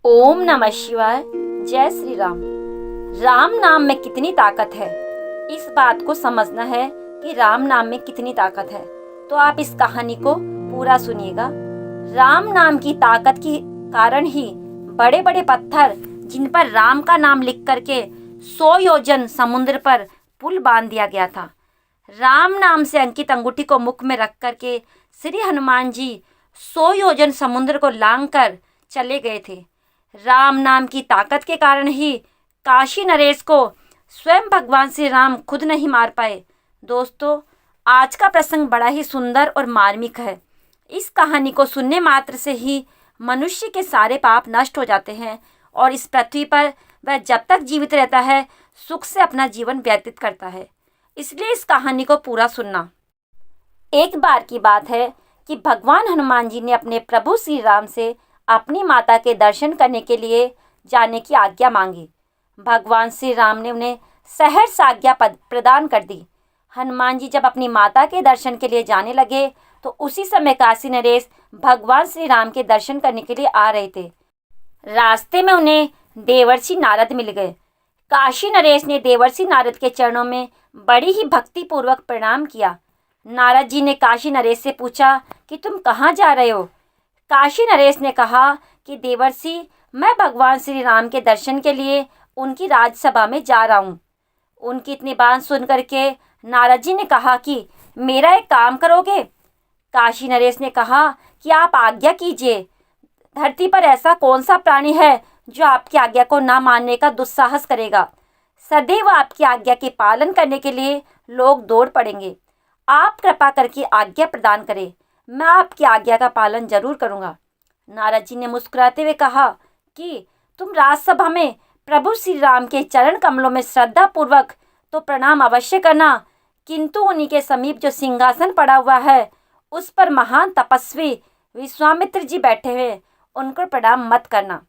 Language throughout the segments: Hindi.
ओम नमः शिवाय। जय श्री राम। राम नाम में कितनी ताकत है, इस बात को समझना है कि राम नाम में कितनी ताकत है। तो आप इस कहानी को पूरा सुनिएगा। राम नाम की ताकत के कारण ही बड़े बड़े पत्थर जिन पर राम का नाम लिख करके 100 योजन समुद्र पर पुल बांध दिया गया था। राम नाम से अंकित अंगूठी को मुख में रख करके श्री हनुमान जी 100 योजन समुद्र को लांघ कर चले गए थे। राम नाम की ताकत के कारण ही काशी नरेश को स्वयं भगवान श्री राम खुद नहीं मार पाए। दोस्तों, आज का प्रसंग बड़ा ही सुंदर और मार्मिक है। इस कहानी को सुनने मात्र से ही मनुष्य के सारे पाप नष्ट हो जाते हैं और इस पृथ्वी पर वह जब तक जीवित रहता है सुख से अपना जीवन व्यतीत करता है। इसलिए इस कहानी को पूरा सुनना। एक बार की बात है कि भगवान हनुमान जी ने अपने प्रभु श्री राम से अपनी माता के दर्शन करने के लिए जाने की आज्ञा मांगी। भगवान श्री राम ने उन्हें सहर्ष आज्ञा प्रदान कर दी। हनुमान जी जब अपनी माता के दर्शन के लिए जाने लगे तो उसी समय काशी नरेश भगवान श्री राम के दर्शन करने के लिए आ रहे थे। रास्ते में उन्हें देवर्षि नारद मिल गए। काशी नरेश ने देवर्षि नारद के चरणों में बड़ी ही भक्तिपूर्वक प्रणाम किया। नारद जी ने काशी नरेश से पूछा कि तुम कहाँ जा रहे हो। काशी नरेश ने कहा कि देवर्षि, मैं भगवान श्री राम के दर्शन के लिए उनकी राजसभा में जा रहा हूँ। उनकी इतनी बात सुन करके नारद जी ने कहा कि मेरा एक काम करोगे। काशी नरेश ने कहा कि आप आज्ञा कीजिए। धरती पर ऐसा कौन सा प्राणी है जो आपकी आज्ञा को ना मानने का दुस्साहस करेगा। सदैव आपकी आज्ञा के पालन करने के लिए लोग दौड़ पड़ेंगे। आप कृपा करके आज्ञा प्रदान करें, मैं आपकी आज्ञा का पालन जरूर करूंगा। नारद जी ने मुस्कुराते हुए कहा कि तुम राजसभा में प्रभु श्री राम के चरण कमलों में श्रद्धा पूर्वक तो प्रणाम अवश्य करना, किंतु उन्हीं के समीप जो सिंहासन पड़ा हुआ है उस पर महान तपस्वी विश्वामित्र जी बैठे हुए, उनको प्रणाम मत करना।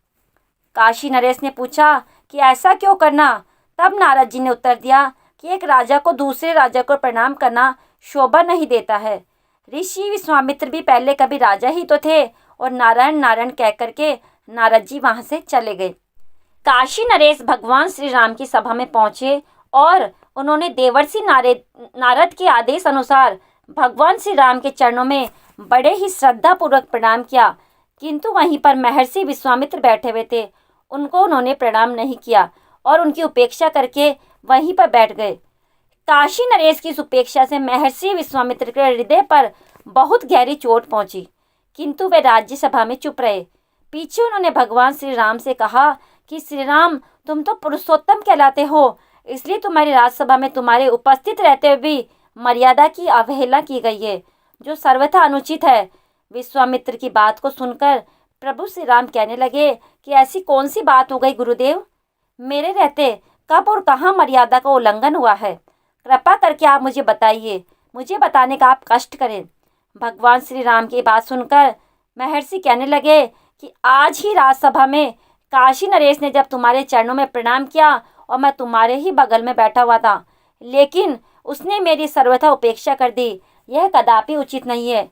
काशी नरेश ने पूछा कि ऐसा क्यों करना। तब नारद जी ने उत्तर दिया कि एक राजा को दूसरे राजा को प्रणाम करना शोभा नहीं देता है। ऋषि विश्वामित्र भी पहले कभी राजा ही तो थे और नारायण नारायण कह करके नारद जी वहां से चले गए। काशी नरेश भगवान श्री राम की सभा में पहुंचे और उन्होंने देवर्षि नारद के आदेश अनुसार भगवान श्री राम के चरणों में बड़े ही श्रद्धा पूर्वक प्रणाम किया, किंतु वहीं पर महर्षि विश्वामित्र बैठे हुए थे, उनको उन्होंने प्रणाम नहीं किया और उनकी उपेक्षा करके वहीं पर बैठ गए। काशी नरेश की इस उपेक्षा से महर्षि विश्वामित्र के हृदय पर बहुत गहरी चोट पहुंची, किंतु वे राज्यसभा में चुप रहे। पीछे उन्होंने भगवान श्री राम से कहा कि श्री राम, तुम तो पुरुषोत्तम कहलाते हो, इसलिए तुम्हारी राज्यसभा में तुम्हारे उपस्थित रहते हुए भी मर्यादा की अवहेलना की गई है, जो सर्वथा अनुचित है। विश्वामित्र की बात को सुनकर प्रभु श्री राम कहने लगे कि ऐसी कौन सी बात हो गई गुरुदेव, मेरे रहते कब और कहाँ मर्यादा का उल्लंघन हुआ है। कृपा करके आप मुझे बताइए, मुझे बताने का आप कष्ट करें। भगवान श्री राम की बात सुनकर महर्षि कहने लगे कि आज ही राजसभा में काशी नरेश ने जब तुम्हारे चरणों में प्रणाम किया और मैं तुम्हारे ही बगल में बैठा हुआ था, लेकिन उसने मेरी सर्वथा उपेक्षा कर दी। यह कदापि उचित नहीं है।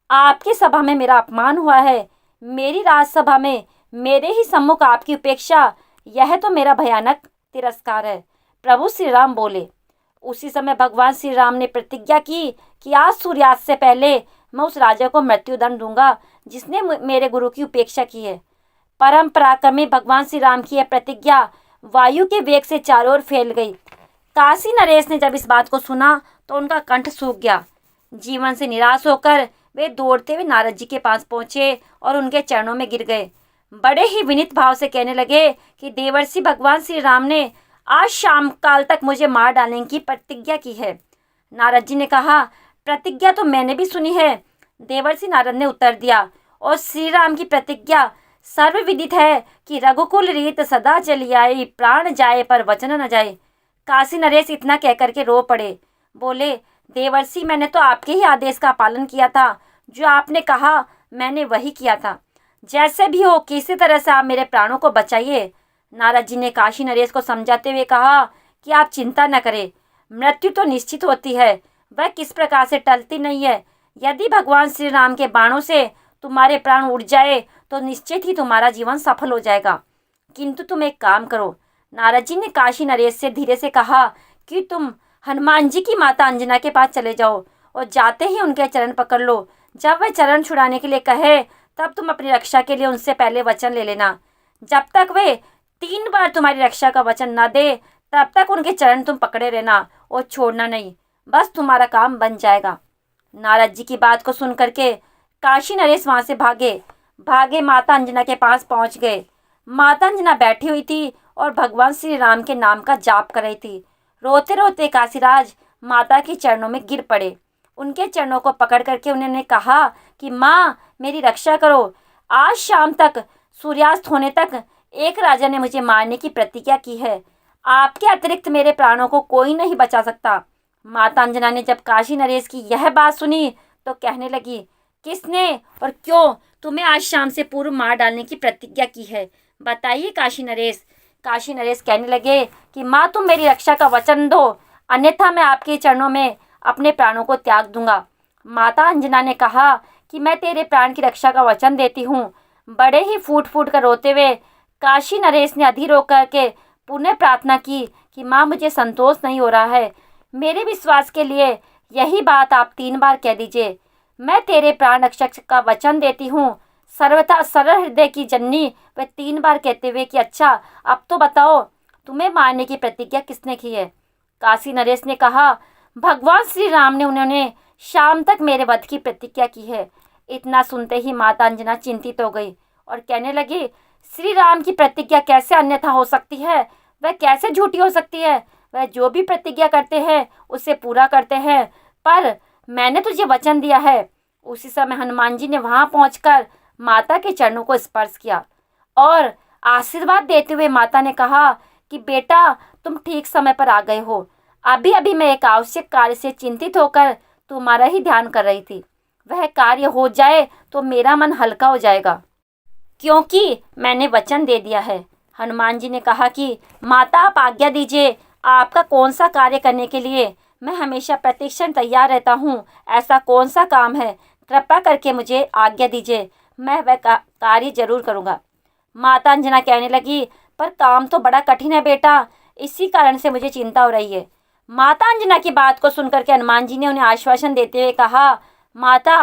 आपकी सभा में मेरा अपमान हुआ है, मेरी राजसभा में मेरे ही सम्मुख आपकी उपेक्षा, यह तो मेरा भयानक तिरस्कार है। प्रभु श्री राम बोले। उसी समय भगवान श्री राम ने प्रतिज्ञा की कि आज सूर्यास्त से पहले मैं उस राजा को मृत्युदंड दूंगा जिसने मेरे गुरु की उपेक्षा की है। परम पराक्रमी भगवान श्री राम की यह प्रतिज्ञा वायु के वेग से चारों ओर फैल गई। काशी नरेश ने जब इस बात को सुना तो उनका कंठ सूख गया। जीवन से निराश होकर वे दौड़ते हुए नारद जी के पास पहुंचे और उनके चरणों में गिर गए। बड़े ही विनीत भाव से कहने लगे कि देवर्षि, भगवान श्री राम ने आज शाम काल तक मुझे मार डालने की प्रतिज्ञा की है। नारद जी ने कहा, प्रतिज्ञा तो मैंने भी सुनी है। देवर्षि नारद ने उत्तर दिया, और श्री राम की प्रतिज्ञा सर्वविदित है कि रघुकुल रीत सदा चली आई, प्राण जाए पर वचन न जाए। काशी नरेश इतना कहकर के रो पड़े। बोले, देवर्षि, मैंने तो आपके ही आदेश का पालन किया था, जो आपने कहा मैंने वही किया था। जैसे भी हो किसी तरह से आप मेरे प्राणों को बचाइए। नारद जी ने काशी नरेश को समझाते हुए कहा कि आप चिंता न करें, मृत्यु तो निश्चित होती है, वह किस प्रकार से टलती नहीं है। यदि भगवान श्री राम के बाणों से तुम्हारे प्राण उड़ जाए तो निश्चित ही तुम्हारा जीवन सफल हो जाएगा। किंतु तुम एक काम करो। नारद जी ने काशी नरेश से धीरे से कहा कि तुम हनुमान जी की माता अंजना के पास चले जाओ और जाते ही उनके चरण पकड़ लो। जब वह चरण छुड़ाने के लिए कहे तब तुम अपनी रक्षा के लिए उनसे पहले वचन ले लेना। जब तक वे 3 बार तुम्हारी रक्षा का वचन न दे तब तक उनके चरण तुम पकड़े रहना और छोड़ना नहीं। बस तुम्हारा काम बन जाएगा। नारद जी की बात को सुन करके काशी नरेश वहाँ से भागे माता अंजना के पास पहुँच गए। माता अंजना बैठी हुई थी और भगवान श्री राम के नाम का जाप कर रही थी। रोते रोते काशीराज माता के चरणों में गिर पड़े। उनके चरणों को पकड़ करके उन्होंने कहा कि माँ, मेरी रक्षा करो। आज शाम तक, सूर्यास्त होने तक एक राजा ने मुझे मारने की प्रतिज्ञा की है। आपके अतिरिक्त मेरे प्राणों को कोई नहीं बचा सकता। माता अंजना ने जब काशी नरेश की यह बात सुनी तो कहने लगी, किसने और क्यों तुम्हें आज शाम से पूर्व मार डालने की प्रतिज्ञा की है? बताइए काशी नरेश। काशी नरेश कहने लगे कि माँ, तुम मेरी रक्षा का वचन दो, अन्यथा मैं आपके चरणों में अपने प्राणों को त्याग दूंगा। माता अंजना ने कहा कि मैं तेरे प्राण की रक्षा का वचन देती हूँ। बड़े ही फूट फूट कर रोते हुए काशी नरेश ने अधीर होकर के पुनः प्रार्थना की कि माँ, मुझे संतोष नहीं हो रहा है। मेरे विश्वास के लिए यही बात आप 3 बार कह दीजिए। मैं तेरे प्राण रक्षक का वचन देती हूँ। सर्वथा सरल हृदय की जननी वह 3 बार कहते हुए कि अच्छा, अब तो बताओ तुम्हें मारने की प्रतिज्ञा किसने की है? काशी नरेश ने कहा, भगवान श्री राम ने उन्होंने शाम तक मेरे वध की प्रतिज्ञा की है। इतना सुनते ही माता अंजना चिंतित हो गई और कहने लगी, श्री राम की प्रतिज्ञा कैसे अन्यथा हो सकती है? वह कैसे झूठी हो सकती है? वह जो भी प्रतिज्ञा करते हैं उसे पूरा करते हैं। पर मैंने तुझे वचन दिया है। उसी समय हनुमान जी ने वहां पहुंचकर माता के चरणों को स्पर्श किया और आशीर्वाद देते हुए माता ने कहा कि बेटा, तुम ठीक समय पर आ गए हो। अभी अभी मैं एक आवश्यक कार्य से चिंतित होकर तुम्हारा ही ध्यान कर रही थी। वह कार्य हो जाए तो मेरा मन हल्का हो जाएगा, क्योंकि मैंने वचन दे दिया है। हनुमान जी ने कहा कि माता, आप आज्ञा दीजिए, आपका कौन सा कार्य करने के लिए मैं हमेशा प्रतीक्षण तैयार रहता हूँ। ऐसा कौन सा काम है? कृपा करके मुझे आज्ञा दीजिए, मैं वह कार्य जरूर करूँगा। माता अंजना कहने लगी, पर काम तो बड़ा कठिन है बेटा, इसी कारण से मुझे चिंता हो रही है। माता अंजना की बात को सुनकर के हनुमान जी ने उन्हें आश्वासन देते हुए कहा, माता,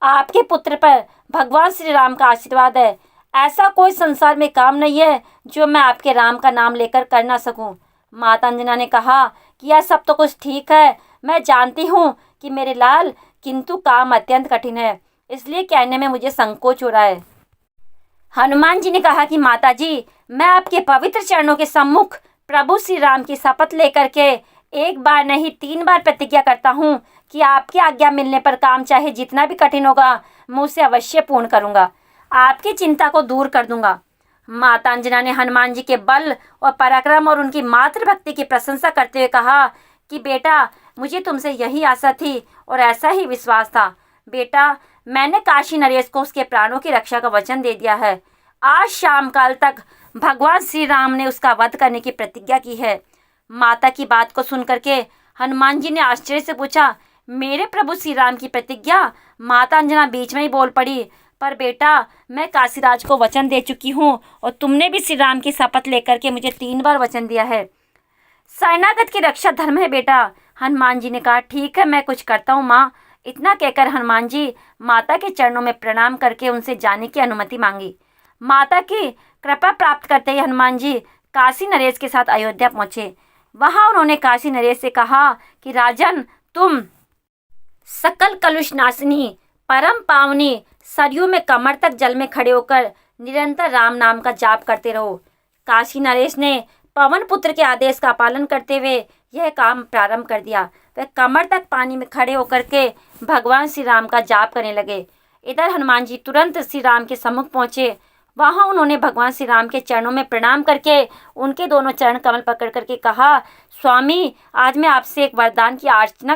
आपके पुत्र पर भगवान श्री राम का आशीर्वाद है। ऐसा कोई संसार में काम नहीं है जो मैं आपके राम का नाम लेकर कर ना सकूं। माता अंजना ने कहा कि यह सब तो कुछ ठीक है, मैं जानती हूँ कि मेरे लाल, किंतु काम अत्यंत कठिन है, इसलिए कहने में मुझे संकोच हो रहा है। हनुमान जी ने कहा कि माता जी, मैं आपके पवित्र चरणों के सम्मुख प्रभु श्री राम की शपथ लेकर के 1 बार नहीं 3 बार प्रतिज्ञा करता हूँ कि आपकी आज्ञा मिलने पर काम चाहे जितना भी कठिन होगा, मैं उसे अवश्य पूर्ण करूँगा, आपकी चिंता को दूर कर दूंगा। माता अंजना ने हनुमान जी के बल और पराक्रम और उनकी मातृभक्ति की प्रशंसा करते हुए कहा कि बेटा, मुझे तुमसे यही आशा थी और ऐसा ही विश्वास था। बेटा, मैंने काशी नरेश को उसके प्राणों की रक्षा का वचन दे दिया है। आज शाम काल तक भगवान श्री राम ने उसका वध करने की प्रतिज्ञा की है। माता की बात को सुन करके हनुमान जी ने आश्चर्य से पूछा, मेरे प्रभु श्री राम की प्रतिज्ञा? माता अंजना बीच में ही बोल पड़ी, पर बेटा, मैं काशीराज को वचन दे चुकी हूँ और तुमने भी श्री राम की शपथ लेकर के मुझे 3 बार वचन दिया है। शरणागत की रक्षा धर्म है बेटा। हनुमान जी ने कहा, ठीक है, मैं कुछ करता हूँ माँ। इतना कहकर हनुमान जी माता के चरणों में प्रणाम करके उनसे जाने की अनुमति मांगी। माता की कृपा प्राप्त करते ही हनुमान जी काशी नरेश के साथ अयोध्या पहुँचे। वहाँ उन्होंने काशी नरेश से कहा कि राजन, तुम सकल कलुष नाशिनी, परम पावनी सरयू में कमर तक जल में खड़े होकर निरंतर राम नाम का जाप करते रहो। काशी नरेश ने पवन पुत्र के आदेश का पालन करते हुए यह काम प्रारंभ कर दिया। वह कमर तक पानी में खड़े होकर के भगवान श्री राम का जाप करने लगे। इधर हनुमान जी तुरंत श्री राम के सम्मुख पहुँचे। वहाँ उन्होंने भगवान श्री राम के चरणों में प्रणाम करके उनके दोनों चरण कमल पकड़ करके कहा, स्वामी, आज मैं आपसे एक वरदान की याचना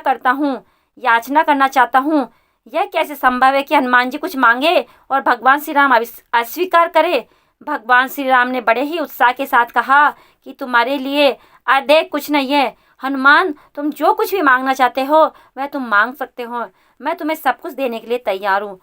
करना चाहता हूँ। यह कैसे संभव है कि हनुमान जी कुछ मांगे और भगवान श्री राम अस्वीकार करे? भगवान श्री राम ने बड़े ही उत्साह के साथ कहा कि तुम्हारे लिए अधिक कुछ नहीं है हनुमान, तुम जो कुछ भी मांगना चाहते हो वह तुम मांग सकते हो, मैं तुम्हें सब कुछ देने के लिए तैयार हूँ।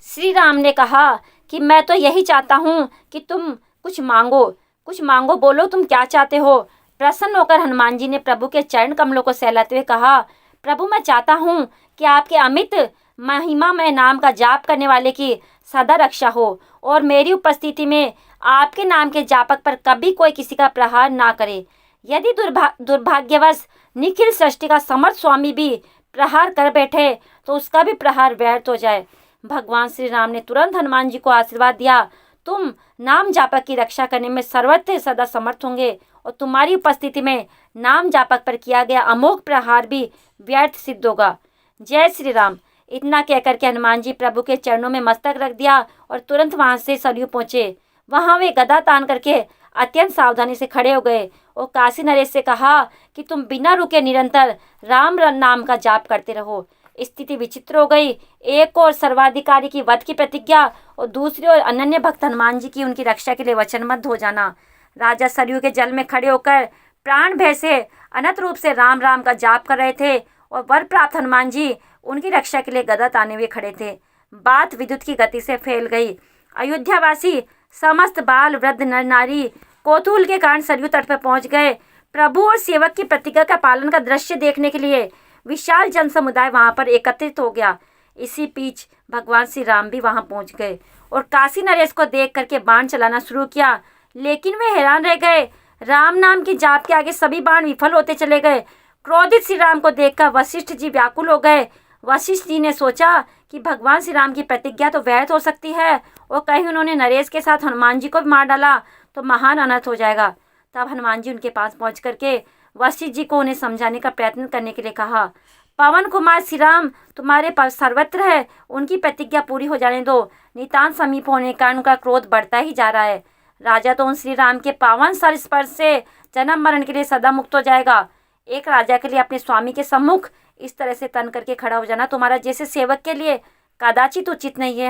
श्री राम ने कहा कि मैं तो यही चाहता हूँ कि तुम कुछ मांगो, बोलो तुम क्या चाहते हो। प्रसन्न होकर हनुमान जी ने प्रभु के चरण कमलों को सहलाते हुए कहा, प्रभु मैं चाहता हूँ कि आपके अमित महिमामय नाम का जाप करने वाले की सदा रक्षा हो और मेरी उपस्थिति में आपके नाम के जापक पर कभी कोई किसी का प्रहार ना करे। यदि दुर्भाग्यवश निखिल सृष्टि का समर्थ स्वामी भी प्रहार कर बैठे तो उसका भी प्रहार व्यर्थ हो जाए। भगवान श्री राम ने तुरंत हनुमान जी को आशीर्वाद दिया, तुम नाम जापक की रक्षा करने में सर्वत्र सदा समर्थ होंगे और तुम्हारी उपस्थिति में नाम जापक पर किया गया अमोघ प्रहार भी व्यर्थ सिद्ध होगा। जय श्री राम। इतना कहकर के हनुमान जी प्रभु के चरणों में मस्तक रख दिया और तुरंत वहां से सरयू पहुंचे। वहां वे गदा तान करके अत्यंत सावधानी से खड़े हो गए और काशी नरेश से कहा कि तुम बिना रुके निरंतर राम नाम का जाप करते रहो। स्थिति विचित्र हो गई। एक और सर्वाधिकारी की वध की प्रतिज्ञा और दूसरी ओर अनन्य भक्त हनुमान जी की उनकी रक्षा के लिए वचनबद्ध हो जाना। राजा सरयू के जल में खड़े होकर प्राण भय से अनंत रूप से राम राम का जाप कर रहे थे और वर प्राप्त हनुमान जी उनकी रक्षा के लिए गदा ताने हुए खड़े थे। बात विद्युत की गति से फैल गई। अयोध्यावासी समस्त बाल वृद्ध नर नारी कौतूहल के कारण सरयू तट पर पहुंच गए। प्रभु और सेवक की प्रतिज्ञा का पालन का दृश्य देखने के लिए विशाल जन समुदाय वहां पर एकत्रित हो गया। इसी बीच भगवान श्री राम भी वहां पहुंच गए और काशी नरेश को देख करके बाण चलाना शुरू किया, लेकिन वे हैरान रह गए। राम नाम की जाप के आगे सभी बाण विफल होते चले गए। क्रोधित श्री राम को देखकर वशिष्ठ जी व्याकुल हो गए। वशिष्ठ जी ने सोचा कि भगवान श्री राम की प्रतिज्ञा तो व्यर्थ हो सकती है और कहीं उन्होंने नरेश के साथ हनुमान जी को भी मार डाला तो महान अनर्थ हो जाएगा। तब हनुमान जी उनके पास पहुंच करके वशिष्ठ जी को उन्हें समझाने का प्रयत्न करने के लिए कहा, पवन कुमार श्री राम तुम्हारे पास सर्वत्र है, उनकी प्रतिज्ञा पूरी हो जाने दो। नितांत समीप होने के कारण उनका क्रोध बढ़ता ही जा रहा है। राजा तो उन श्री राम के पावन सर स्पर्श से जन्म मरण के लिए सदा मुक्त हो जाएगा। एक राजा के लिए अपने स्वामी के सम्मुख इस तरह से तन करके खड़ा हो जाना तुम्हारा जैसे सेवक के लिए कदाचित उचित नहीं है।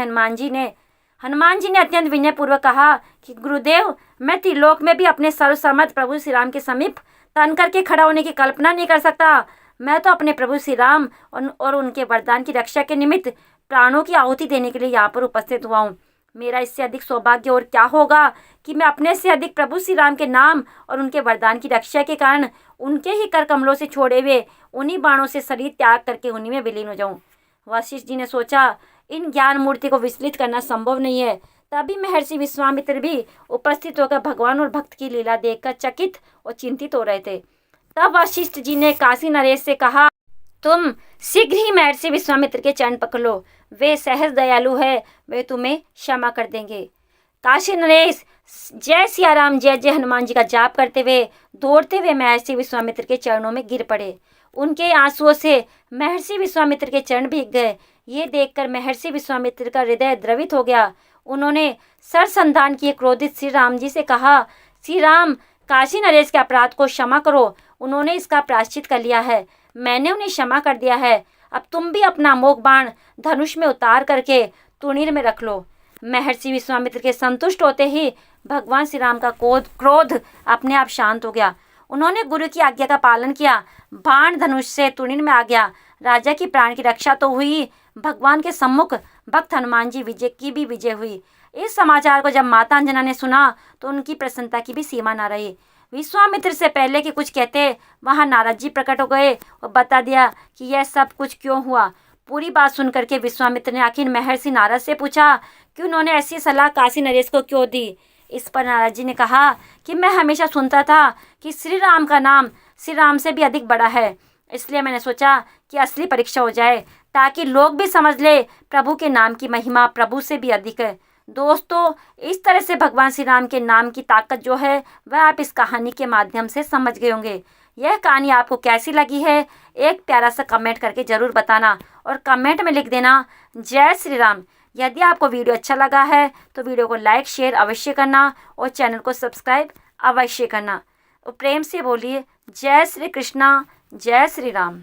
हनुमान जी ने अत्यंत विनय पूर्वक कहा कि गुरुदेव, मैं त्रिलोक में भी अपने सर्वसम्मत प्रभु श्री राम के समीप तन करके खड़ा होने की कल्पना नहीं कर सकता। मैं तो अपने प्रभु श्री राम और उनके वरदान की रक्षा के निमित्त प्राणों की आहुति देने के लिए यहाँ पर उपस्थित हुआ हूँ। मेरा इससे अधिक सौभाग्य और क्या होगा कि मैं अपने से अधिक प्रभु श्री राम के नाम और उनके वरदान की रक्षा के कारण उनके ही कर कमलों से छोड़े हुए उन्हीं बाणों से शरीर त्याग करके उन्हीं में विलीन हो जाऊं। वशिष्ठ जी ने सोचा, इन ज्ञान मूर्ति को विचलित करना संभव नहीं है। तभी महर्षि विश्वामित्र भी उपस्थित होकर भगवान और भक्त की लीला देखकर चकित और चिंतित हो रहे थे। तब वशिष्ठ जी ने काशी नरेश से कहा, तुम शीघ्र ही महर्षि विश्वामित्र के चरण पकड़ लो, वे सहज दयालु है, वे तुम्हें क्षमा कर देंगे। काशी नरेश जय सिया राम जय जय हनुमान जी का जाप करते हुए दौड़ते हुए महर्षि विश्वामित्र के चरणों में गिर पड़े। उनके आंसुओं से महर्षि विश्वामित्र के चरण भीग गए। ये देखकर महर्षि विश्वामित्र का हृदय द्रवित हो गया। उन्होंने सरसंधान किए क्रोधित श्री राम जी से कहा, श्री राम, काशी नरेश के अपराध को क्षमा करो। उन्होंने इसका प्रायश्चित कर लिया है, मैंने उन्हें क्षमा कर दिया है। अब तुम भी अपना अमोघ बाण धनुष में उतार करके तुणीर में रख लो। महर्षि विश्वामित्र के संतुष्ट होते ही भगवान श्री राम का क्रोध अपने आप शांत हो गया। उन्होंने गुरु की आज्ञा का पालन किया। बाण धनुष से तुणीर में आ गया। राजा की प्राण की रक्षा तो हुई, भगवान के सम्मुख भक्त हनुमान जी की भी विजय हुई। इस समाचार को जब माता अंजना ने सुना तो उनकी प्रसन्नता की भी सीमा न रही। विश्वामित्र से पहले कि कुछ कहते वहां नारद जी प्रकट हो गए और बता दिया कि यह सब कुछ क्यों हुआ। पूरी बात सुनकर के विश्वामित्र ने आखिर महर्षि नारद से पूछा कि उन्होंने ऐसी सलाह काशी नरेश को क्यों दी। इस पर नारद जी ने कहा कि मैं हमेशा सुनता था कि श्री राम का नाम श्री राम से भी अधिक बड़ा है, इसलिए मैंने सोचा कि असली परीक्षा हो जाए ताकि लोग भी समझ ले प्रभु के नाम की महिमा प्रभु से भी अधिक है। दोस्तों, इस तरह से भगवान श्री राम के नाम की ताकत जो है वह आप इस कहानी के माध्यम से समझ गए होंगे। यह कहानी आपको कैसी लगी है एक प्यारा सा कमेंट करके ज़रूर बताना और कमेंट में लिख देना जय श्री राम। यदि आपको वीडियो अच्छा लगा है तो वीडियो को लाइक शेयर अवश्य करना और चैनल को सब्सक्राइब अवश्य करना और प्रेम से बोलिए जय श्री कृष्णा जय श्री राम।